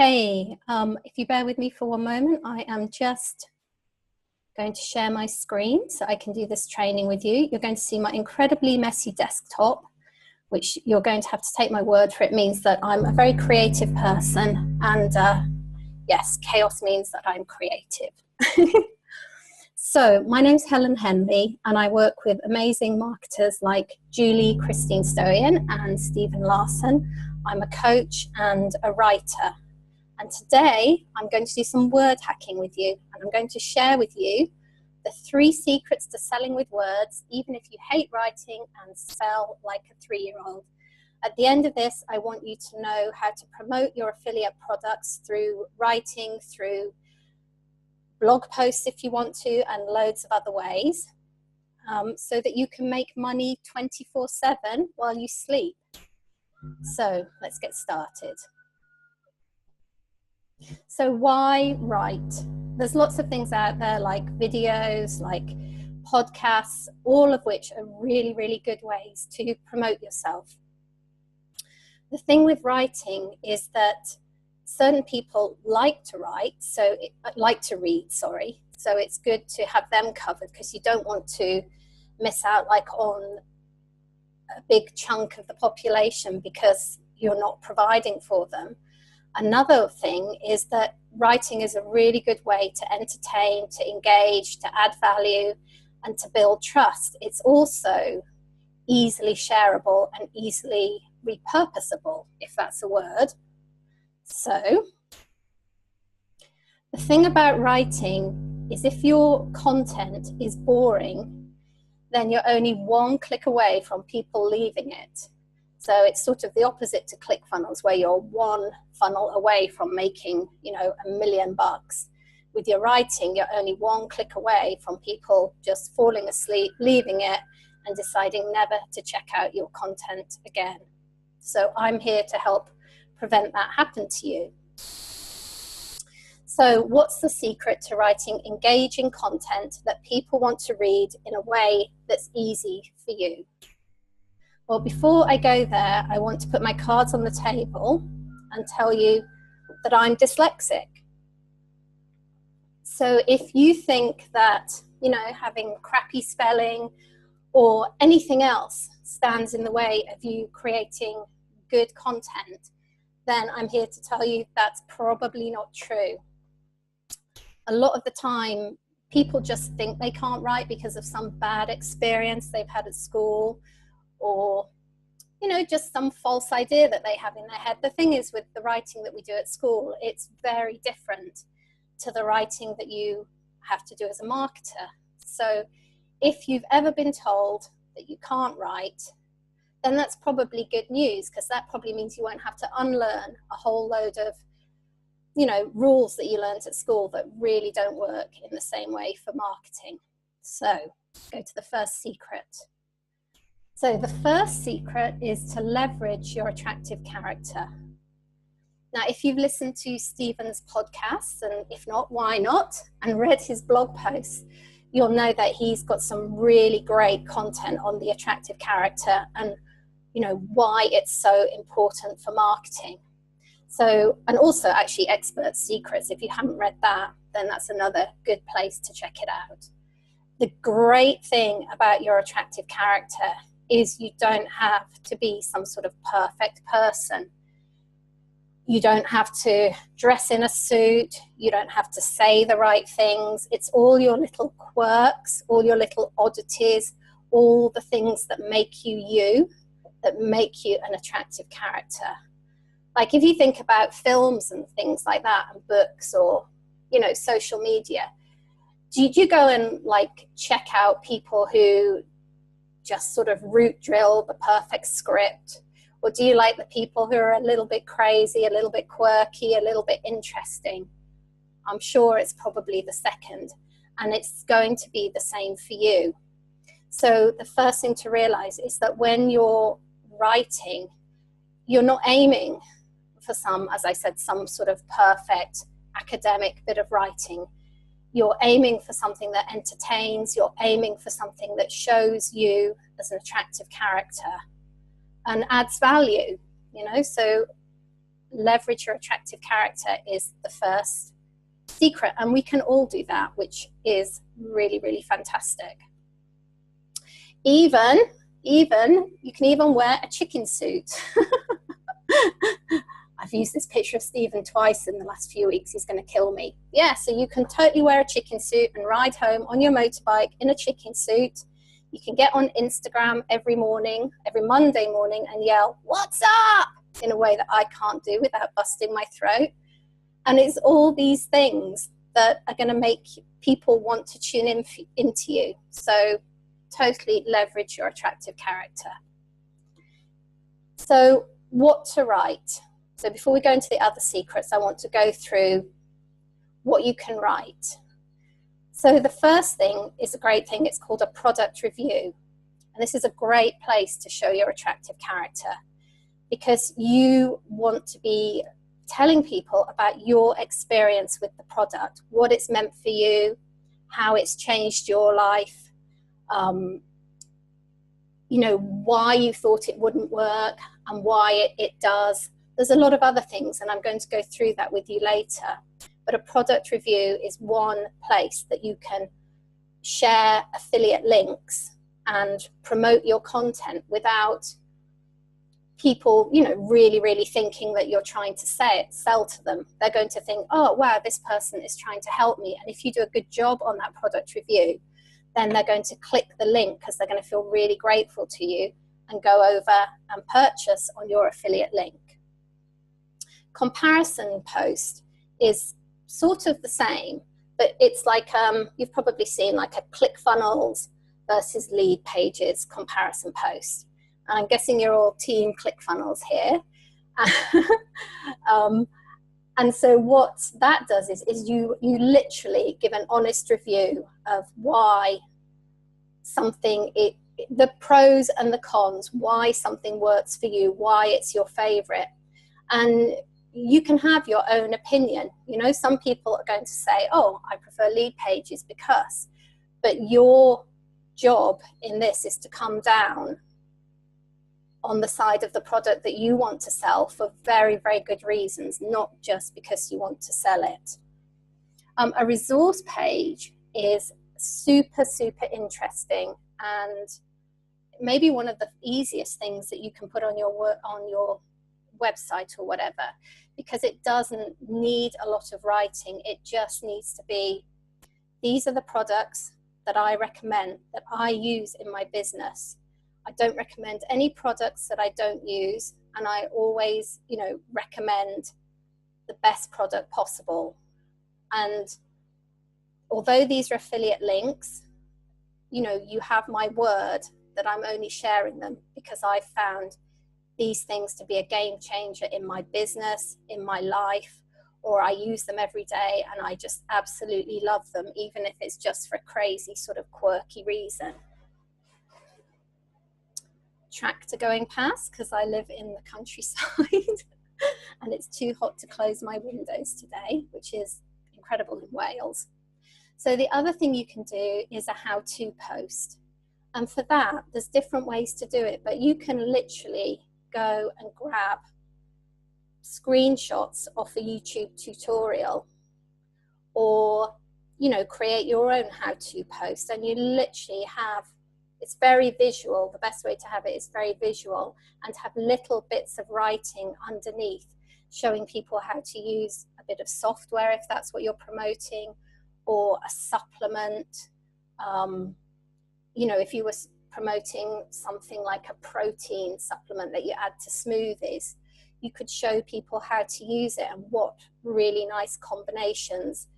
Hey, if you bear with me for one moment, I am just going to share my screen so I can do this training with you. You're going to see my incredibly messy desktop, which you're going to have to take my word for it means that I'm a very creative person, and yes, chaos means that I'm creative. So my name's Helen Henley, and I work with amazing marketers like Julie Christine Stoyan and Stephen Larsen. I'm a coach and a writer. And today I'm going to do some word hacking with you, and I'm going to share with you the 3 secrets to selling with words, even if you hate writing and spell like a 3-year-old. At the end of this, I want you to know how to promote your affiliate products through writing, through blog posts if you want to, and loads of other ways, so that you can make money 24/7 while you sleep. So let's get started. So why write? There's lots of things out there like videos, like podcasts, all of which are really, really good ways to promote yourself. The thing with writing is that certain people like to read, so it's good to have them covered because you don't want to miss out like on a big chunk of the population because you're not providing for them. Another thing is that writing is a really good way to entertain, to engage, to add value, and to build trust. It's also easily shareable and easily repurposable, if that's a word. So, the thing about writing is if your content is boring, then you're only 1 click away from people leaving it. So it's sort of the opposite to ClickFunnels, where you're 1 funnel away from making, $1 million. With your writing, you're only 1 click away from people just falling asleep, leaving it, and deciding never to check out your content again. So I'm here to help prevent that happen to you. So what's the secret to writing engaging content that people want to read in a way that's easy for you? Well, before I go there, I want to put my cards on the table and tell you that I'm dyslexic. So if you think that, having crappy spelling or anything else stands in the way of you creating good content, then I'm here to tell you that's probably not true. A lot of the time, people just think they can't write because of some bad experience they've had at school, or just some false idea that they have in their head. The thing is, with the writing that we do at school, it's very different to the writing that you have to do as a marketer. So if you've ever been told that you can't write, then that's probably good news, because that probably means you won't have to unlearn a whole load of rules that you learned at school that really don't work in the same way for marketing. So go to the first secret. So the first secret is to leverage your attractive character. Now, if you've listened to Stephen's podcasts, and if not, why not, and read his blog posts, you'll know that he's got some really great content on the attractive character and, why it's so important for marketing. So, and also actually Expert Secrets. If you haven't read that, then that's another good place to check it out. The great thing about your attractive character is you don't have to be some sort of perfect person. You don't have to dress in a suit. You don't have to say the right things. It's all your little quirks, all your little oddities, all the things that make you you, that make you an attractive character. Like if you think about films and things like that, and books, or, social media, do you go and check out people who just sort of root drill the perfect script? Or do you like the people who are a little bit crazy, a little bit quirky, a little bit interesting? I'm sure it's probably the second, and it's going to be the same for you. So the first thing to realize is that when you're writing, you're not aiming for some sort of perfect academic bit of writing. You're aiming for something that entertains. You're aiming for something that shows you as an attractive character and adds value, So leverage your attractive character is the first secret, and we can all do that, which is really, really fantastic. Even you can even wear a chicken suit. I've used this picture of Stephen twice in the last few weeks. He's going to kill me. Yeah, so you can totally wear a chicken suit and ride home on your motorbike in a chicken suit. You can get on Instagram every morning, every Monday morning, and yell, "What's up?" in a way that I can't do without busting my throat. And it's all these things that are going to make people want to tune into you. So totally leverage your attractive character. So what to write? So before we go into the other secrets, I want to go through what you can write. So the first thing is a great thing. It's called a product review. And this is a great place to show your attractive character, because you want to be telling people about your experience with the product, what it's meant for you, how it's changed your life, you know, why you thought it wouldn't work and why it does. There's a lot of other things, and I'm going to go through that with you later. But a product review is one place that you can share affiliate links and promote your content without people, you know, really thinking that you're trying to sell to them. They're going to think, oh, wow, this person is trying to help me. And if you do a good job on that product review, then they're going to click the link because they're going to feel really grateful to you and go over and purchase on your affiliate link. Comparison post is sort of the same, but it's like, you've probably seen like a ClickFunnels versus lead pages comparison post. I'm guessing you're all team ClickFunnels here. And so what that does is you literally give an honest review of why something, the pros and the cons, why something works for you, why it's your favorite. And you can have your own opinion. You know, some people are going to say, oh, I prefer lead pages because, but your job in this is to come down on the side of the product that you want to sell for very, very good reasons, not just because you want to sell it. A resource page is super interesting, and maybe one of the easiest things that you can put on your website or whatever, because it doesn't need a lot of writing. It just needs to be, these are the products that I recommend, that I use in my business. I don't recommend any products that I don't use, and I always, you know, recommend the best product possible. And although these are affiliate links, you know, you have my word that I'm only sharing them because I found these things to be a game changer in my business, in my life, or I use them every day and I just absolutely love them, even if it's just for a crazy sort of quirky reason. Tractor going past because I live in the countryside and it's too hot to close my windows today, which is incredible in Wales. So the other thing you can do is a how-to post. And for that, there's different ways to do it, but you can literally go and grab screenshots off a YouTube tutorial, or, you know, create your own how-to post, and you literally have, it's very visual. The best way to have it is very visual, and have little bits of writing underneath showing people how to use a bit of software if that's what you're promoting, or a supplement. You know, if you were promoting something like a protein supplement that you add to smoothies, you could show people how to use it and what really nice combinations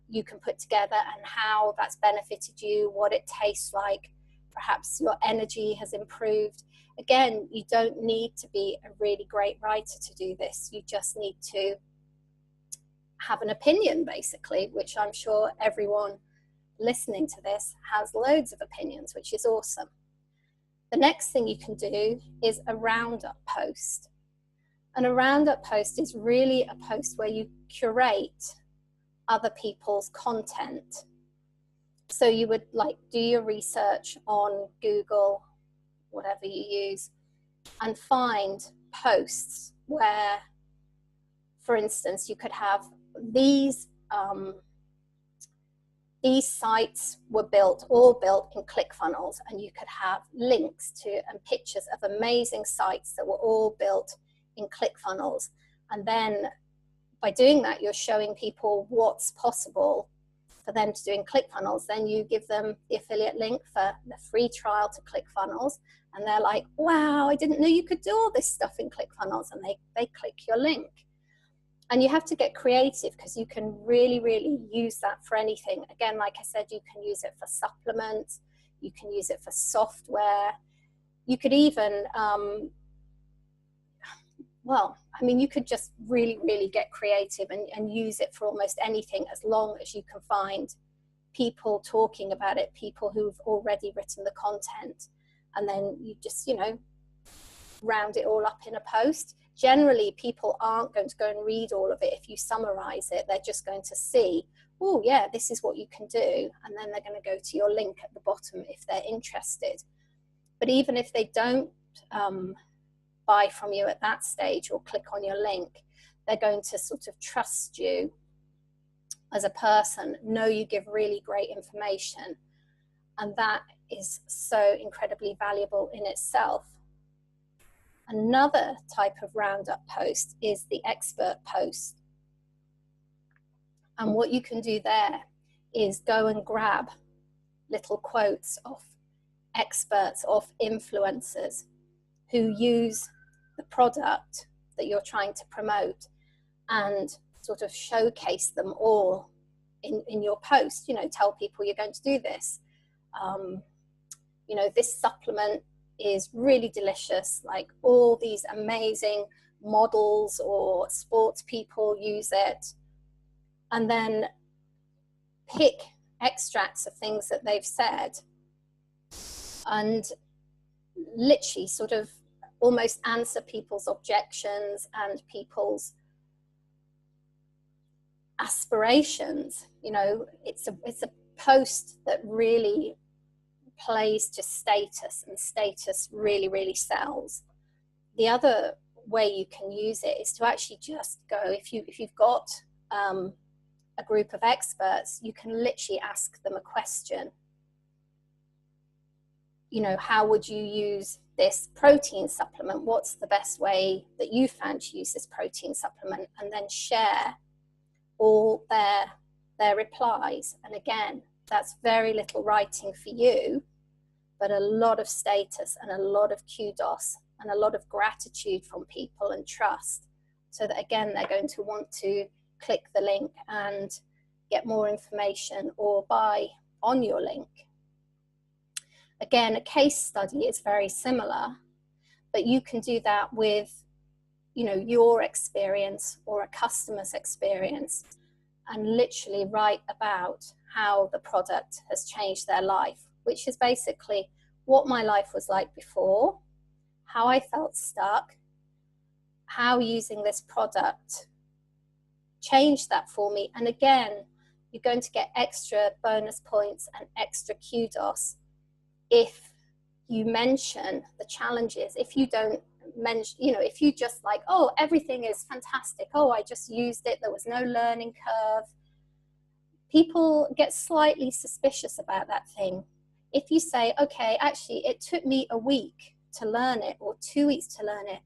you can put together and how that's benefited you, what it tastes like. Perhaps your energy has improved. Again, you don't need to be a really great writer to do this. You just need to have an opinion, basically, which I'm sure everyone listening to this has loads of opinions, which is awesome. The next thing you can do is a roundup post. And a roundup post is really a post where you curate other people's content. So you would like do your research on Google, whatever you use, and find posts where for instance, you could have these sites were all built in ClickFunnels, and you could have links to and pictures of amazing sites that were all built in ClickFunnels. And then by doing that, you're showing people what's possible for them to do in ClickFunnels. Then you give them the affiliate link for the free trial to ClickFunnels, and they're like, wow, I didn't know you could do all this stuff in ClickFunnels, and they click your link. And you have to get creative, because you can really, really use that for anything. Again, like I said, you can use it for supplements, you can use it for software, you could even, well, I mean, you could just really, really get creative and use it for almost anything, as long as you can find people talking about it, people who've already written the content, and then you just, you know, round it all up in a post. Generally, people aren't going to go and read all of it if you summarize it. They're just going to see, oh yeah, this is what you can do, and then they're going to go to your link at the bottom if they're interested. But even if they don't buy from you at that stage or click on your link, they're going to sort of trust you as a person, know you give really great information, and that is so incredibly valuable in itself. Another type of roundup post is the expert post. And what you can do there is go and grab little quotes of experts, of influencers who use the product that you're trying to promote, and sort of showcase them all in your post. You know, tell people you're going to do this. You know, this supplement is really delicious, like all these amazing models or sports people use it, and then pick extracts of things that they've said and literally sort of almost answer people's objections and people's aspirations. You know, it's a post that really plays to status, and status really, really sells. The other way you can use it is to actually just go, if you've got a group of experts, you can literally ask them a question. You know, how would you use this protein supplement? What's the best way that you found to use this protein supplement? And then share all their replies. And again, that's very little writing for you, but a lot of status and a lot of kudos and a lot of gratitude from people and trust, so that again, they're going to want to click the link and get more information or buy on your link. Again, a case study is very similar, but you can do that with, you know, your experience or a customer's experience, and literally write about how the product has changed their life, which is basically what my life was like before, how I felt stuck, how using this product changed that for me. And again, you're going to get extra bonus points and extra kudos if you mention the challenges. If you don't mention, you know, if you just like, oh, everything is fantastic, oh, I just used it, there was no learning curve, people get slightly suspicious about that thing. If you say, okay, actually, it took me a week to learn it or 2 weeks to learn it,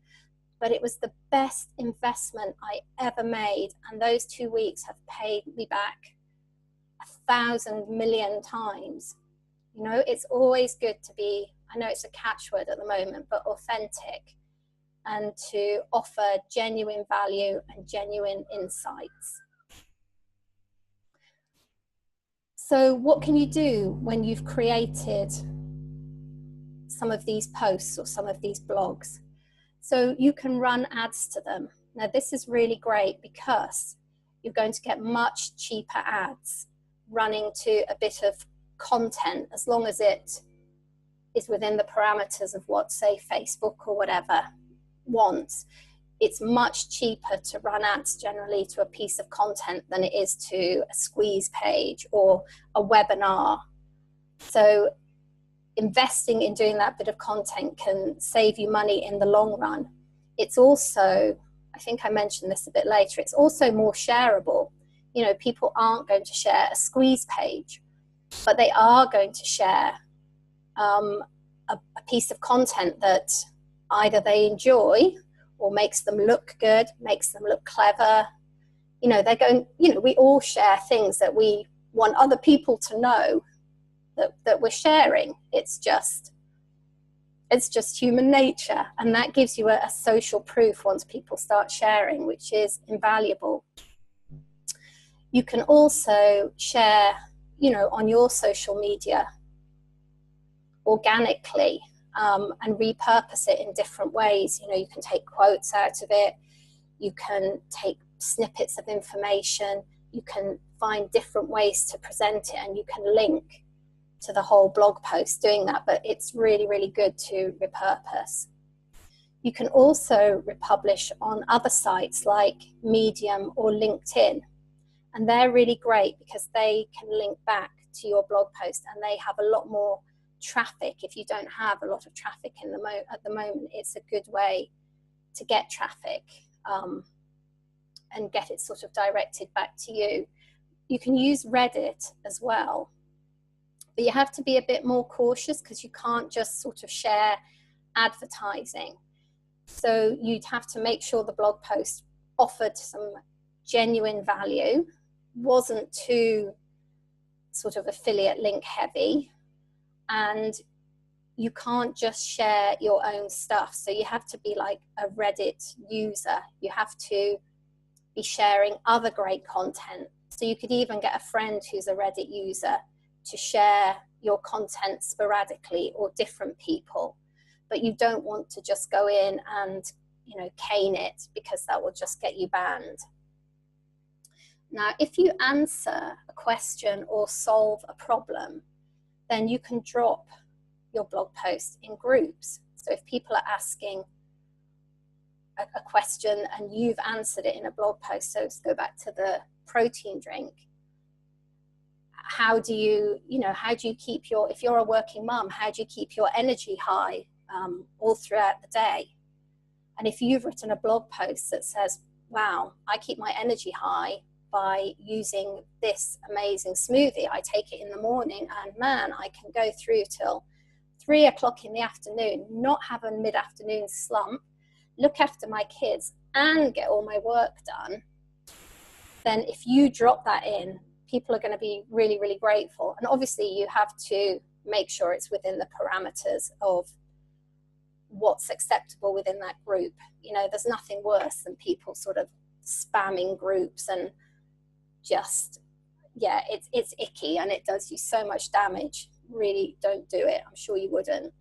but it was the best investment I ever made, and those 2 weeks have paid me back 1,000 million times. You know, it's always good to be, I know it's a catchword at the moment, but authentic, and to offer genuine value and genuine insights. So what can you do when you've created some of these posts or some of these blogs? So you can run ads to them. Now this is really great because you're going to get much cheaper ads running to a bit of content, as long as it is within the parameters of what, say, Facebook or whatever wants. It's much cheaper to run ads generally to a piece of content than it is to a squeeze page or a webinar. So investing in doing that bit of content can save you money in the long run. It's also I think I mentioned this a bit later, it's also more shareable. You know, people aren't going to share a squeeze page, but they are going to share a piece of content that either they enjoy or makes them look good, makes them look clever. You know, they're going, you know, we all share things that we want other people to know that we're sharing. It's just human nature, and that gives you a social proof once people start sharing, which is invaluable. You can also share, you know, on your social media organically, and repurpose it in different ways. You know, you can take quotes out of it, you can take snippets of information, you can find different ways to present it, and you can link to the whole blog post doing that, but it's really, really good to repurpose. You can also republish on other sites like Medium or LinkedIn, and they're really great because they can link back to your blog post, and they have a lot more traffic. If you don't have a lot of traffic at the moment, it's a good way to get traffic and get it sort of directed back to you. You can use Reddit as well, but you have to be a bit more cautious because you can't just sort of share advertising. So you'd have to make sure the blog post offered some genuine value, wasn't too sort of affiliate link heavy, and you can't just share your own stuff. So you have to be like a Reddit user. You have to be sharing other great content. So you could even get a friend who's a Reddit user to share your content sporadically, or different people. But you don't want to just go in and, you know, cane it, because that will just get you banned. Now, if you answer a question or solve a problem, then you can drop your blog post in groups. So if people are asking a question and you've answered it in a blog post, so let's go back to the protein drink. How do you keep your, if you're a working mum, how do you keep your energy high all throughout the day? And if you've written a blog post that says, wow, I keep my energy high by using this amazing smoothie, I take it in the morning, and man, I can go through till 3 o'clock in the afternoon, not have a mid-afternoon slump, look after my kids and get all my work done, then if you drop that in, people are going to be really, really grateful. And obviously you have to make sure it's within the parameters of what's acceptable within that group. You know, there's nothing worse than people sort of spamming groups and just, yeah, it's icky and it does you so much damage. Really don't do it. I'm sure you wouldn't.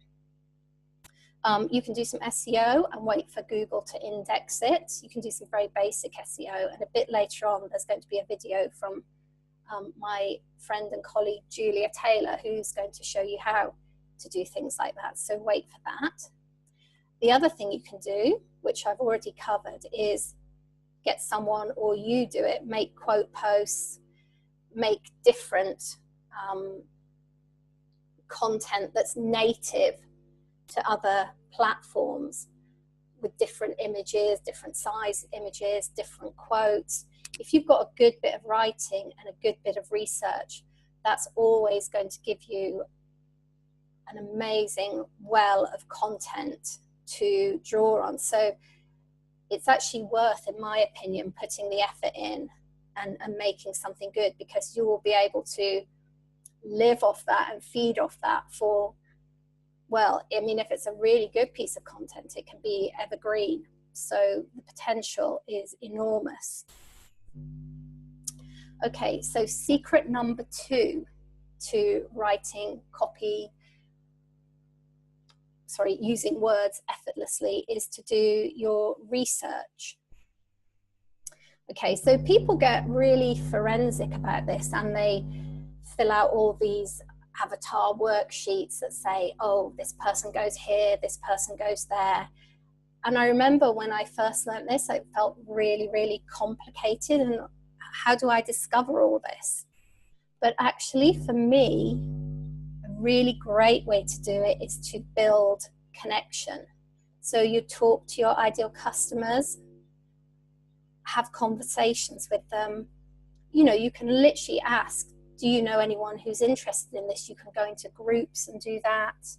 You can do some SEO and wait for Google to index it. You can do some very basic SEO, and a bit later on there's going to be a video from my friend and colleague Julia Taylor, who's going to show you how to do things like that, so wait for that. The other thing you can do, which I've already covered, is get someone, or you do it, make quote posts, make different content that's native to other platforms with different images, different size images, different quotes. If you've got a good bit of writing and a good bit of research, that's always going to give you an amazing well of content to draw on. So it's actually worth, in my opinion, putting the effort in and making something good, because you will be able to live off that and feed off that for, well, I mean, if it's a really good piece of content, it can be evergreen. So the potential is enormous. Okay, so secret number 2 to writing copy, using words effortlessly, is to do your research. Okay, so people get really forensic about this, and they fill out all these avatar worksheets that say, oh, this person goes here, this person goes there. And I remember when I first learned this, it felt really, really complicated, and how do I discover all this? But actually, for me, a really great way to do it is to build connection. So you talk to your ideal customers, have conversations with them. You know, you can literally ask, do you know anyone who's interested in this? You can go into groups and do that.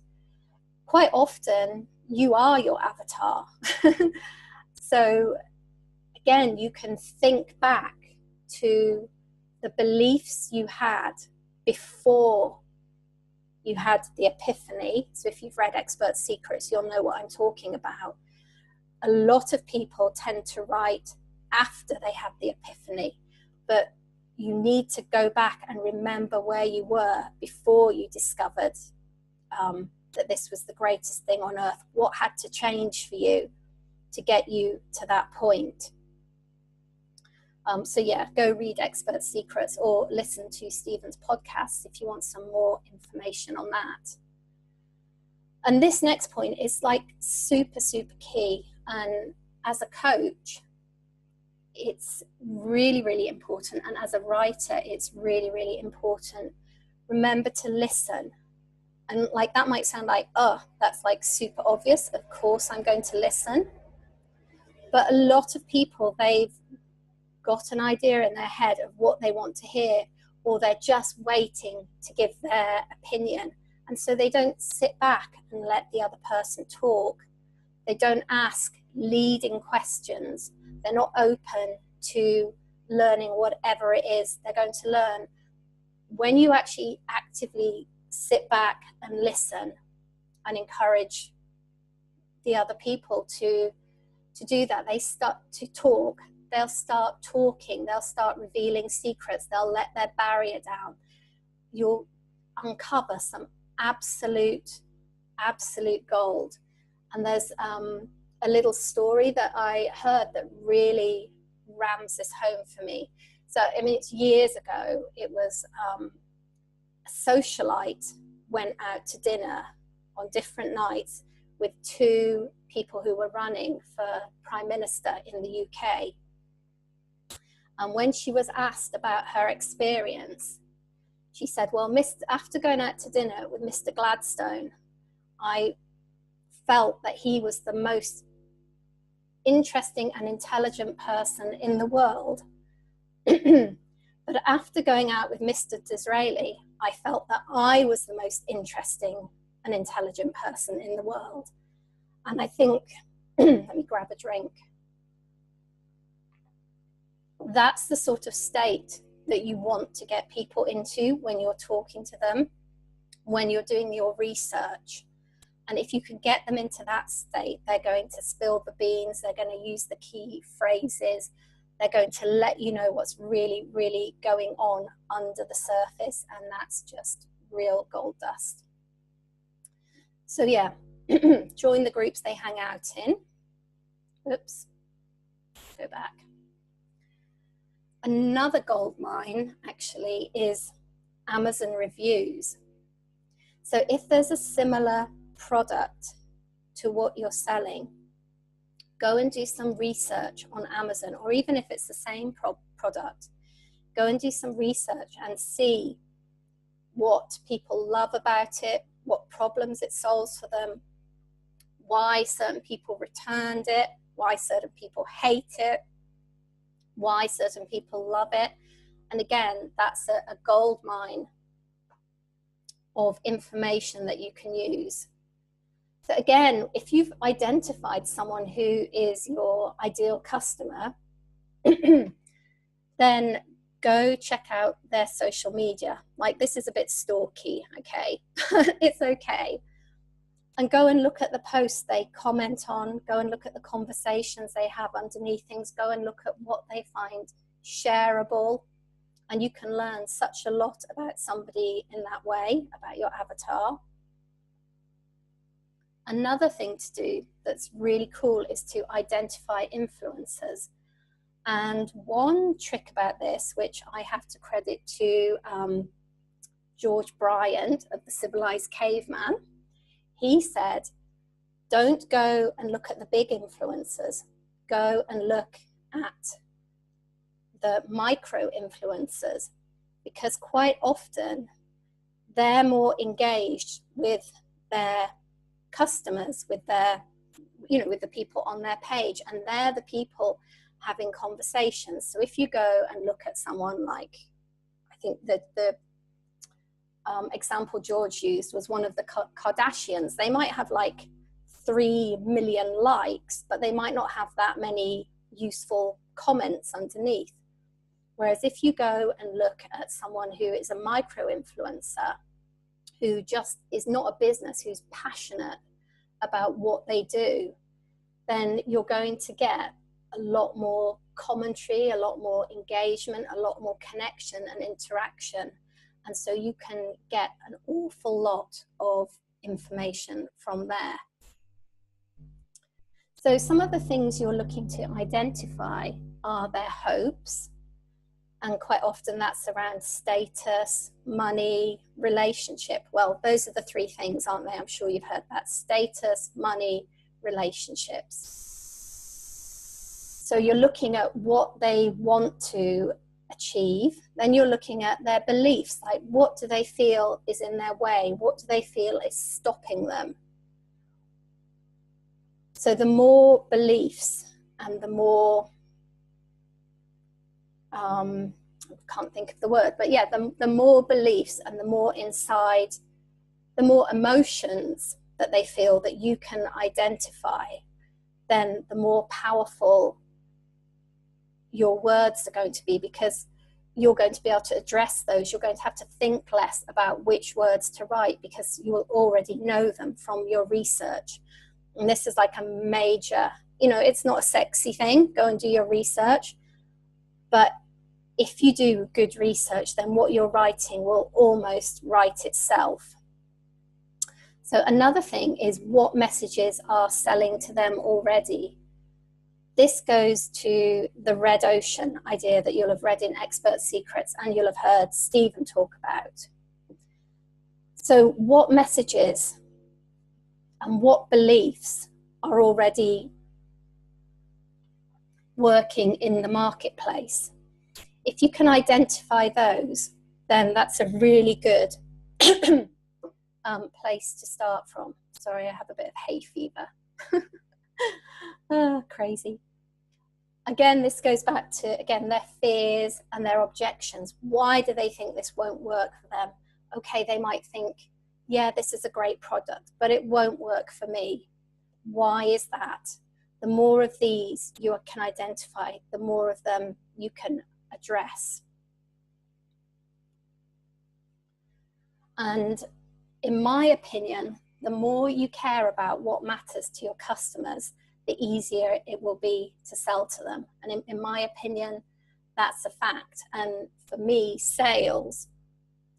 Quite often, you are your avatar. So again, you can think back to the beliefs you had before you had the epiphany. So if you've read Expert Secrets, you'll know what I'm talking about. A lot of people tend to write after they have the epiphany, but you need to go back and remember where you were before you discovered that this was the greatest thing on earth. What had to change for you to get you to that point? So yeah, go read Expert Secrets or listen to Stephen's podcast if you want some more information on that. And this next point is like super, super key. And as a coach, it's really, really important. And as a writer, it's really, really important. Remember to listen. And like that might sound like, oh, that's like super obvious. Of course, I'm going to listen. But a lot of people, they've got an idea in their head of what they want to hear, or they're just waiting to give their opinion. And so they don't sit back and let the other person talk. They don't ask leading questions. They're not open to learning whatever it is they're going to learn. When you actually actively sit back and listen and encourage the other people to do that, they start to talk. They'll start talking, they'll start revealing secrets, they'll let their barrier down. You'll uncover some absolute gold. And there's a little story that I heard that really rams this home for me. So, I mean, it's years ago. It was a socialite went out to dinner on different nights with two people who were running for Prime Minister in the UK. And when she was asked about her experience, she said, well, after going out to dinner with Mr. Gladstone, I felt that he was the most interesting and intelligent person in the world. But after going out with Mr. Disraeli, I felt that I was the most interesting and intelligent person in the world. And I think, let me grab a drink. That's the sort of state that you want to get people into when you're talking to them, when you're doing your research. And if you can get them into that state, they're going to spill the beans, they're going to use the key phrases, they're going to let you know what's really, really going on under the surface, and that's just real gold dust. So yeah, join the groups they hang out in. Oops, go back. Another gold mine actually is Amazon reviews. So if there's a similar product to what you're selling, go and do some research on Amazon, or even if it's the same product, go and do some research and see what people love about it, what problems it solves for them, why certain people returned it, why certain people hate it, why certain people love it. And again, that's a gold mine of information that you can use. So again, if you've identified someone who is your ideal customer, then go check out their social media. Like, this is a bit stalky, okay? It's okay. And go and look at the posts they comment on, go and look at the conversations they have underneath things, go and look at what they find shareable. And you can learn such a lot about somebody in that way, about your avatar. Another thing to do that's really cool is to identify influencers. And one trick about this, which I have to credit to George Bryant of the Civilized Caveman, he said, don't go and look at the big influencers, go and look at the micro influencers, because quite often they're more engaged with their customers, with their, with the people on their page, and they're the people having conversations. So if you go and look at someone like, I think that the example George used was one of the Kardashians. They might have like 3 million likes, but they might not have that many useful comments underneath. Whereas if you go and look at someone who is a micro influencer, who just is not a business, who's passionate about what they do, then you're going to get a lot more commentary, a lot more engagement, a lot more connection and interaction. And so you can get an awful lot of information from there. So some of the things you're looking to identify are their hopes. And quite often that's around status, money, relationship. Well, those are the 3 things, aren't they? I'm sure you've heard that. Status, money, relationships. So you're looking at what they want to achieve. Then you're looking at their beliefs, like what do they feel is in their way? What do they feel is stopping them? So the more beliefs and the more, I can't think of the word, but yeah, the more beliefs and the more inside, the more emotions that they feel that you can identify, then the more powerful your words are going to be, because you're going to be able to address those. You're going to have to think less about which words to write because you will already know them from your research. And this is like a major, you know, it's not a sexy thing, go and do your research, but if you do good research, then what you're writing will almost write itself. So another thing is what messages are selling to them already. This goes to the red ocean idea that you'll have read in Expert Secrets and you'll have heard Stephen talk about. So what messages and what beliefs are already working in the marketplace? If you can identify those, then that's a really good place to start from. Sorry, I have a bit of hay fever. Crazy. Again, this goes back to, again, their fears and their objections. Why do they think this won't work for them? Okay, they might think, yeah, this is a great product, but it won't work for me. Why is that? The more of these you can identify, the more of them you can address. And in my opinion, the more you care about what matters to your customers, the easier it will be to sell to them. And in my opinion, that's a fact. And for me, sales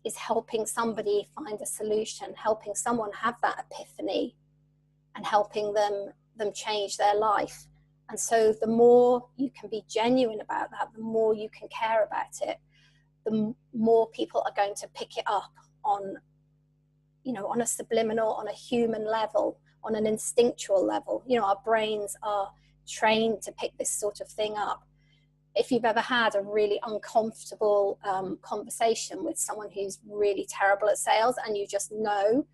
is helping somebody find a solution, helping someone have that epiphany and helping them change their life. And so the more you can be genuine about that, the more you can care about it, the more people are going to pick it up on, you know, on a subliminal, on a human level, on an instinctual level. You know, our brains are trained to pick this sort of thing up. If you've ever had a really uncomfortable conversation with someone who's really terrible at sales and you just know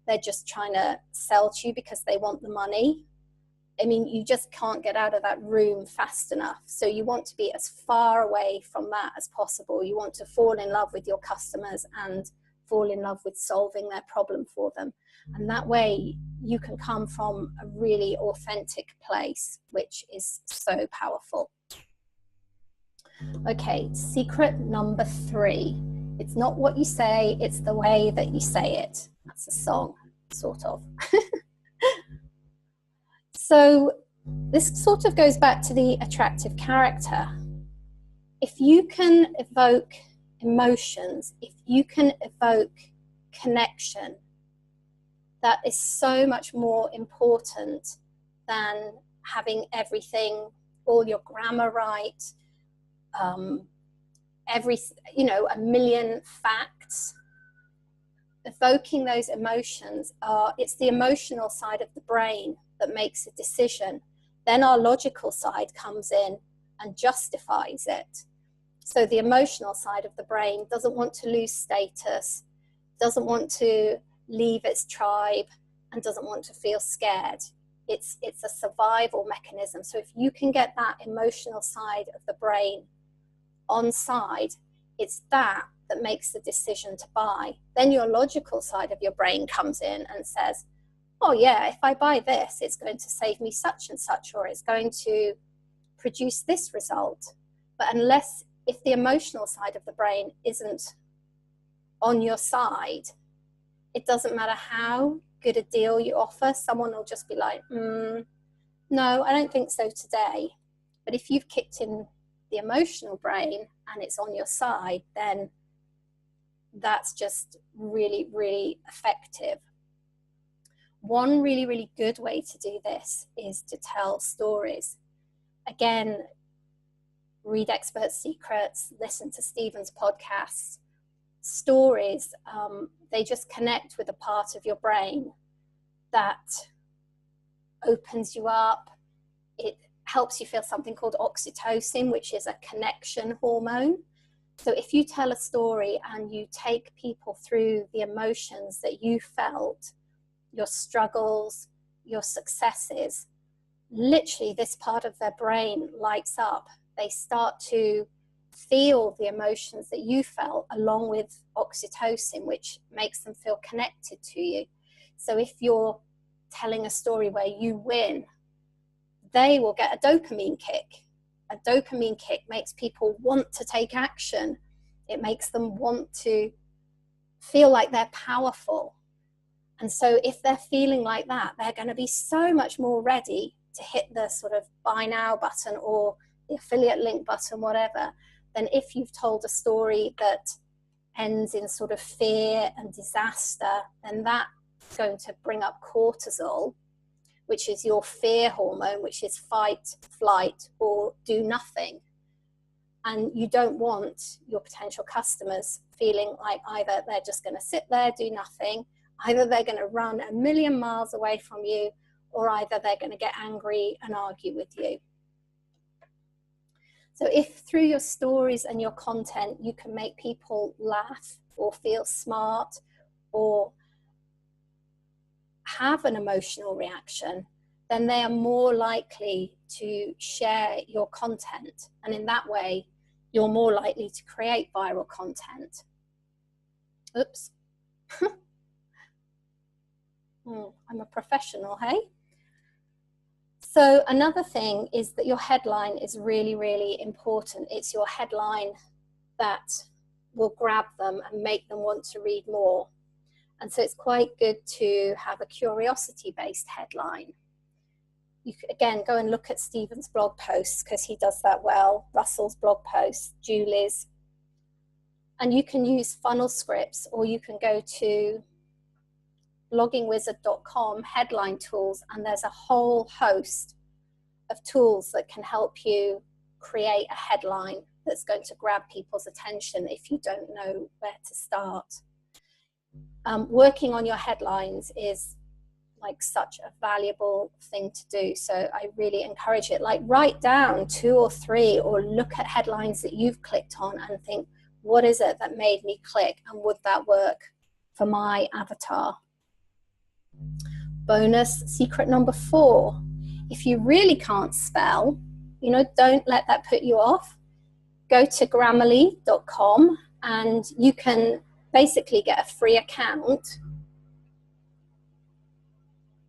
they're just trying to sell to you because they want the money, I mean, you just can't get out of that room fast enough. So you want to be as far away from that as possible. You want to fall in love with your customers and fall in love with solving their problem for them. And that way you can come from a really authentic place, which is so powerful. Okay, secret number 3. It's not what you say, it's the way that you say it. That's a song, sort of. So this sort of goes back to the attractive character. If you can evoke emotions, if you can evoke connection, that is so much more important than having everything, all your grammar right, a million facts. Evoking those emotions it's the emotional side of the brain that makes a decision. Then our logical side comes in and justifies it. So the emotional side of the brain doesn't want to lose status, doesn't want to leave its tribe, and doesn't want to feel scared. It's a survival mechanism. So if you can get that emotional side of the brain on side, it's that makes the decision to buy. Then your logical side of your brain comes in and says, oh yeah, if I buy this, it's going to save me such and such, or it's going to produce this result. But if the emotional side of the brain isn't on your side, it doesn't matter how good a deal you offer, someone will just be like, no, I don't think so today. But if you've kicked in the emotional brain and it's on your side, then that's just really, really effective. One really, really good way to do this is to tell stories. Again, read Expert Secrets, listen to Stephen's podcasts. Stories, they just connect with a part of your brain that opens you up. It helps you feel something called oxytocin, which is a connection hormone. So if you tell a story and you take people through the emotions that you felt, your struggles, your successes, literally this part of their brain lights up. They start to feel the emotions that you felt along with oxytocin, which makes them feel connected to you. So if you're telling a story where you win, they will get a dopamine kick. A dopamine kick makes people want to take action. It makes them want to feel like they're powerful. And so if they're feeling like that, they're going to be so much more ready to hit the sort of buy now button or the affiliate link button, whatever, than if you've told a story that ends in sort of fear and disaster. Then that's going to bring up cortisol, which is your fear hormone, which is fight, flight, or do nothing. And you don't want your potential customers feeling like either they're just going to sit there, do nothing, either they're going to run a million miles away from you, or either they're going to get angry and argue with you. So if through your stories and your content, you can make people laugh or feel smart or have an emotional reaction, then they are more likely to share your content. And in that way, you're more likely to create viral content. Oops. I'm a professional, hey? So another thing is that your headline is really, really important. It's your headline that will grab them and make them want to read more. And so it's quite good to have a curiosity-based headline. You could, again, go and look at Stephen's blog posts because he does that well, Russell's blog posts, Julie's. And you can use funnel scripts, or you can go to bloggingwizard.com headline tools, and there's a whole host of tools that can help you create a headline that's going to grab people's attention if you don't know where to start. Working on your headlines is like such a valuable thing to do, so I really encourage it. Like, write down 2 or 3, or look at headlines that you've clicked on and think, what is it that made me click, and would that work for my avatar? Bonus secret number 4, if you really can't spell, don't let that put you off. Go to grammarly.com and you can basically get a free account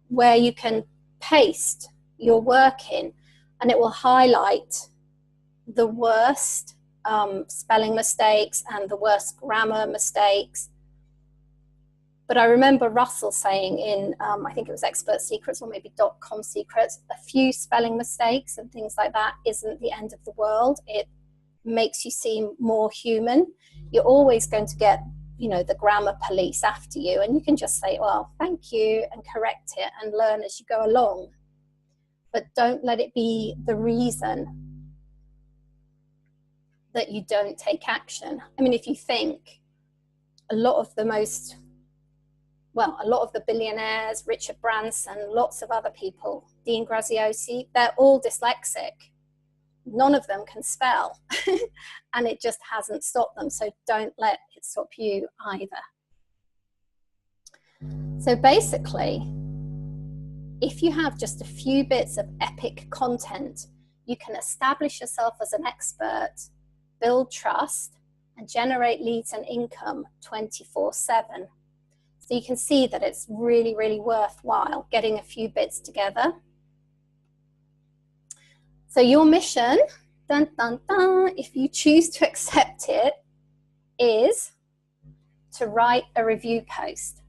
where you can paste your work in, and it will highlight the worst spelling mistakes and the worst grammar mistakes. But I remember Russell saying in, I think it was Expert Secrets or maybe .com Secrets, a few spelling mistakes and things like that isn't the end of the world. It makes you seem more human. You're always going to get, the grammar police after you, and you can just say, well, thank you, and correct it and learn as you go along. But don't let it be the reason that you don't take action. I mean, if you think a lot of the billionaires, Richard Branson, lots of other people, Dean Graziosi, they're all dyslexic. None of them can spell, and it just hasn't stopped them. So don't let it stop you either. So basically, if you have just a few bits of epic content, you can establish yourself as an expert, build trust, and generate leads and income 24/7. So you can see that it's really, really worthwhile getting a few bits together. So your mission, dun, dun, dun, if you choose to accept it, is to write a review post.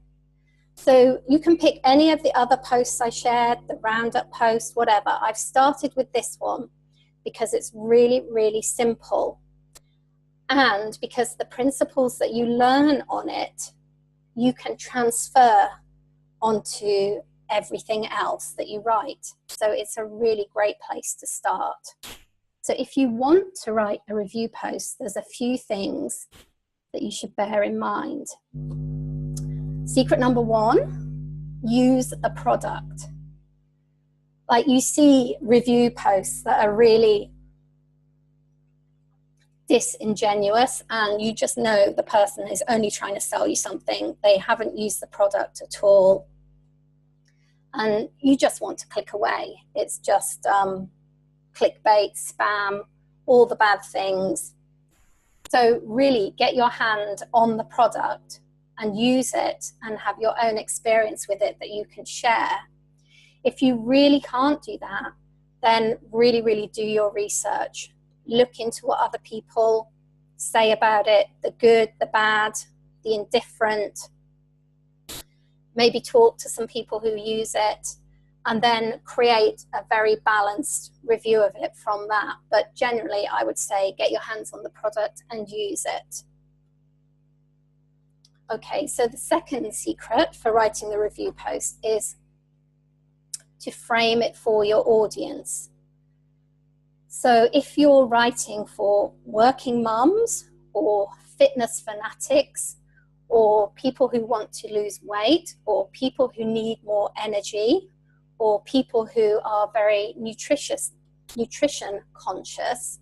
So you can pick any of the other posts I shared, the roundup post, whatever. I've started with this one because it's really, really simple. And because the principles that you learn on it, you can transfer onto everything else that you write. So it's a really great place to start. So if you want to write a review post, there's a few things that you should bear in mind. Secret number one, use a product. Like, you see review posts that are really disingenuous and you just know the person is only trying to sell you something. They haven't used the product at all. And you just want to click away. It's just clickbait, spam, all the bad things. So really get your hand on the product and use it and have your own experience with it that you can share. If you really can't do that, then really, really do your research. Look into what other people say about it, the good, the bad, the indifferent. Maybe talk to some people who use it, and then create a very balanced review of it from that. But generally, I would say get your hands on the product and use it. Okay, so the second secret for writing the review post is to frame it for your audience. So if you're writing for working mums or fitness fanatics or people who want to lose weight or people who need more energy or people who are very nutrition conscious,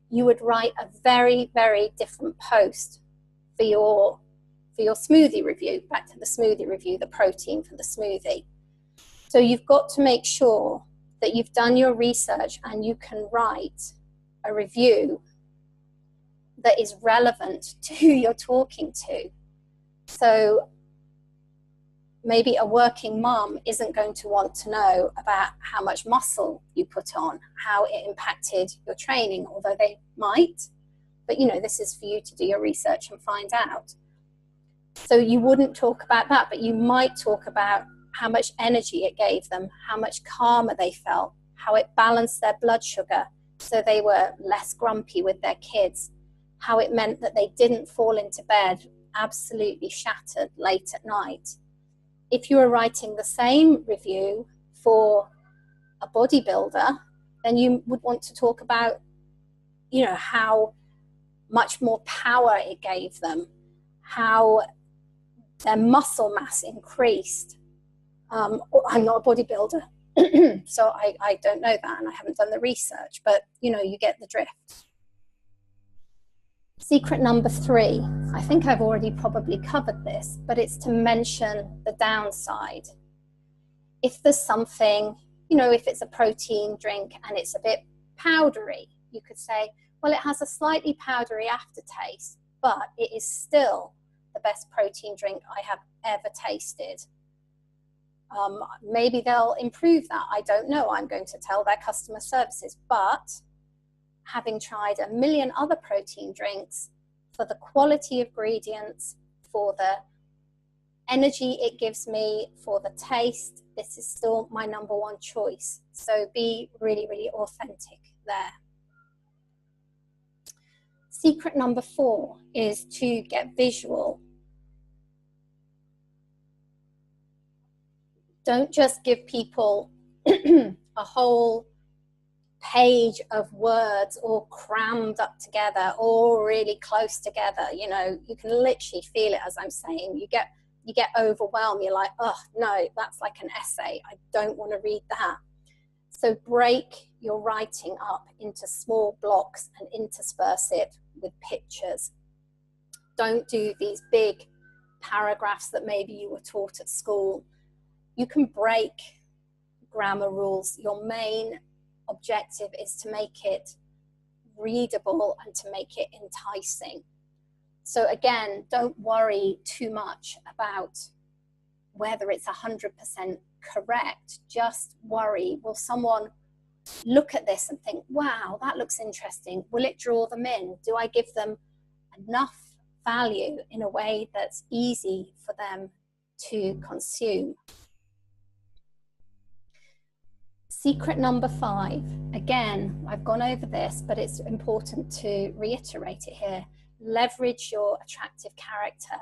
you would write a very, very different post for your smoothie review. Back to the smoothie review, the protein for the smoothie. So you've got to make sure that you've done your research and you can write a review that is relevant to who you're talking to. So maybe a working mom isn't going to want to know about how much muscle you put on, how it impacted your training, although they might. But, you know, this is for you to do your research and find out. So you wouldn't talk about that, but you might talk about how much energy it gave them, how much calmer they felt, how it balanced their blood sugar so they were less grumpy with their kids, how it meant that they didn't fall into bed absolutely shattered late at night. If you were writing the same review for a bodybuilder, then you would want to talk about, you know, how much more power it gave them, how their muscle mass increased. I'm not a bodybuilder, so I don't know that, and I haven't done the research, but you know, you get the drift. Secret number 3, I think I've already probably covered this, but it's to mention the downside. If there's something, you know, if it's a protein drink and it's a bit powdery, you could say, well, it has a slightly powdery aftertaste, but it is still the best protein drink I have ever tasted. Maybe they'll improve that. I don't know. I'm going to tell their customer services. But having tried a million other protein drinks, for the quality of ingredients, for the energy it gives me, for the taste, this is still my number 1 choice. So be really, really authentic there. Secret number 4 is to get visual. Don't just give people a whole page of words all crammed up together, all really close together. You know, you can literally feel it as I'm saying. You get overwhelmed. You're like, oh no, that's like an essay. I don't want to read that. So break your writing up into small blocks and intersperse it with pictures. Don't do these big paragraphs that maybe you were taught at school. You can break grammar rules. Your main objective is to make it readable and to make it enticing. So again, don't worry too much about whether it's 100% correct. Just worry, will someone look at this and think, wow, that looks interesting? Will it draw them in? Do I give them enough value in a way that's easy for them to consume? Secret number 5. Again, I've gone over this, but it's important to reiterate it here. Leverage your attractive character.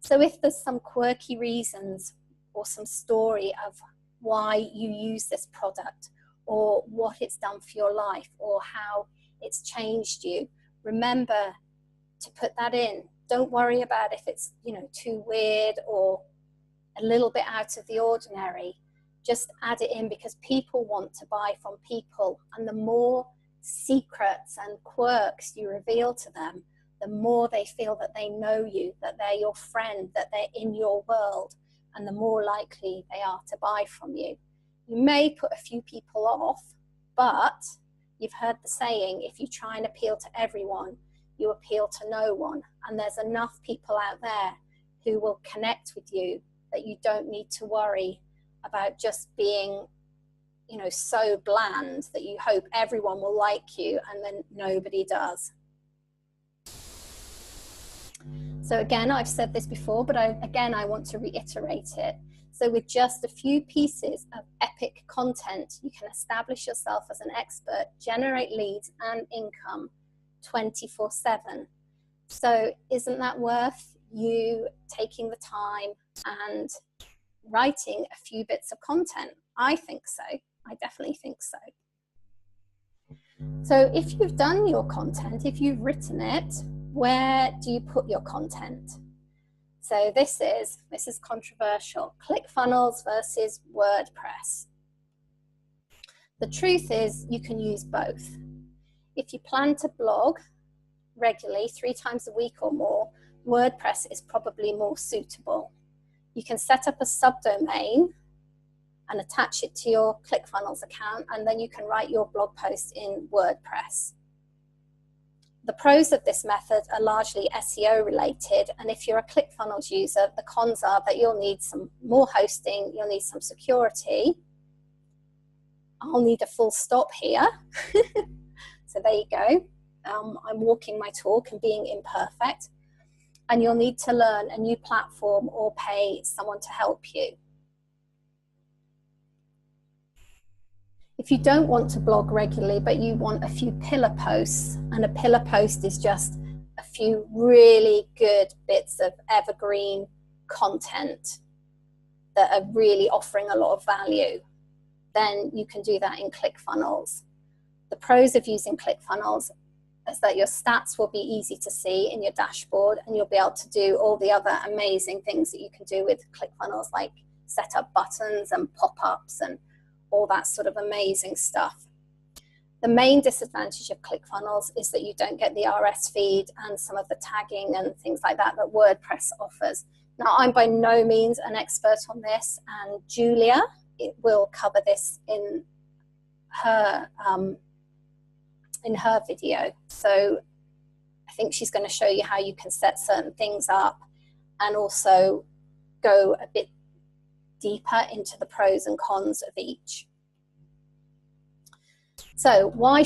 So if there's some quirky reasons or some story of why you use this product, or what it's done for your life, or how it's changed you, remember to put that in. Don't worry about if it's, you know, too weird or a little bit out of the ordinary. Just add it in, because people want to buy from people, and the more secrets and quirks you reveal to them, the more they feel that they know you, that they're your friend, that they're in your world, and the more likely they are to buy from you. You may put a few people off, but you've heard the saying, if you try and appeal to everyone, you appeal to no one. And there's enough people out there who will connect with you that you don't need to worry about just being, you know, so bland that you hope everyone will like you and then nobody does. So again, I've said this before, but I want to reiterate it. So with just a few pieces of epic content, you can establish yourself as an expert, generate leads and income 24/7. So isn't that worth you taking the time and writing a few bits of content? I think so. I definitely think so. So if you've done your content, if you've written it, where do you put your content? So this is controversial. ClickFunnels versus WordPress. The truth is you can use both. If you plan to blog regularly 3 times a week or more, WordPress is probably more suitable. You can set up a subdomain and attach it to your ClickFunnels account, and then you can write your blog post in WordPress. The pros of this method are largely SEO related, and if you're a ClickFunnels user, the cons are that you'll need some more hosting, you'll need some security. I'll need a full stop here. So there you go. I'm walking my talk and being imperfect. And you'll need to learn a new platform or pay someone to help you. If you don't want to blog regularly, but you want a few pillar posts, and a pillar post is just a few really good bits of evergreen content that are really offering a lot of value, then you can do that in ClickFunnels. The pros of using ClickFunnels is that your stats will be easy to see in your dashboard, and you'll be able to do all the other amazing things that you can do with ClickFunnels, like set up buttons and pop-ups and all that sort of amazing stuff. The main disadvantage of ClickFunnels is that you don't get the RS feed and some of the tagging and things like that that WordPress offers. Now, I'm by no means an expert on this, and Julia will cover this in her video. So I think she's going to show you how you can set certain things up and also go a bit deeper into the pros and cons of each. So why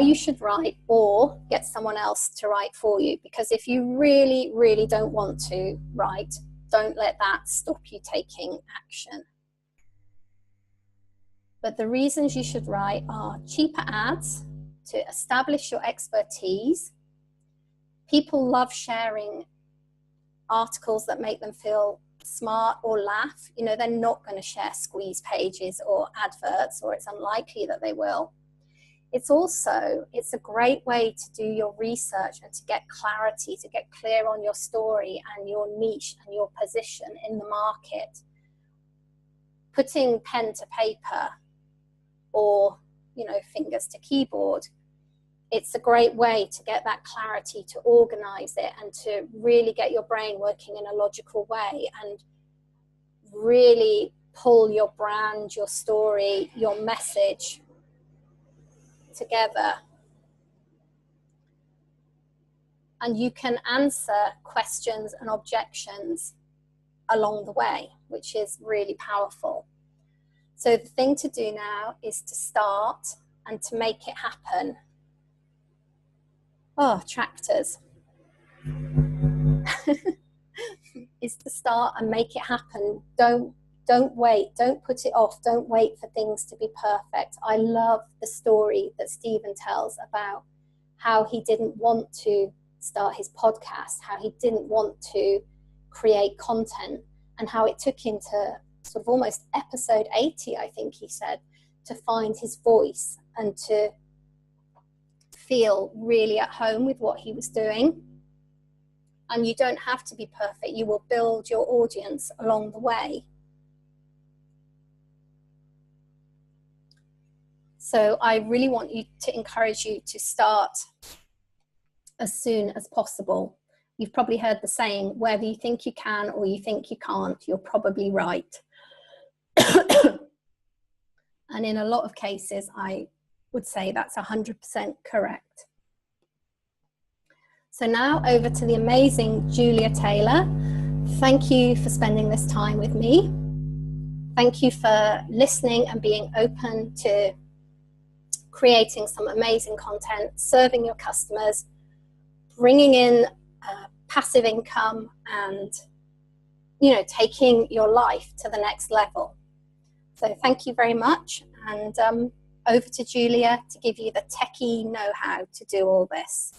you should write or get someone else to write for you? Because if you really, really don't want to write, don't let that stop you taking action. But the reasons you should write are cheaper ads to establish your expertise. People love sharing articles that make them feel smart or laugh. You know, they're not going to share squeeze pages or adverts, or it's unlikely that they will. It's a great way to do your research and to get clarity, to get clear on your story and your niche and your position in the market. Putting pen to paper or, you know, fingers to keyboard, it's a great way to get that clarity, to organize it and to really get your brain working in a logical way and really pull your brand, your story, your message together. And you can answer questions and objections along the way, which is really powerful. So the thing to do now is to start and to make it happen. Oh, tractors. Is to start and make it happen. Don't wait, don't put it off, don't wait for things to be perfect. I love the story that Stephen tells about how he didn't want to start his podcast, how he didn't want to create content, and how it took him to sort of almost episode 80, I think he said, to find his voice and to feel really at home with what he was doing. And you don't have to be perfect. You will build your audience along the way. So I really want to encourage you to start as soon as possible. You've probably heard the saying, whether you think you can or you think you can't, you're probably right. And in a lot of cases, I would say that's 100% correct. So now over to the amazing Julia Taylor. Thank you for spending this time with me. Thank you for listening and being open to creating some amazing content, serving your customers, bringing in passive income, and taking your life to the next level. So thank you very much, and over to Julia to give you the techie know-how to do all this.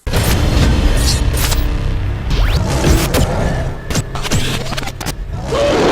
Woo!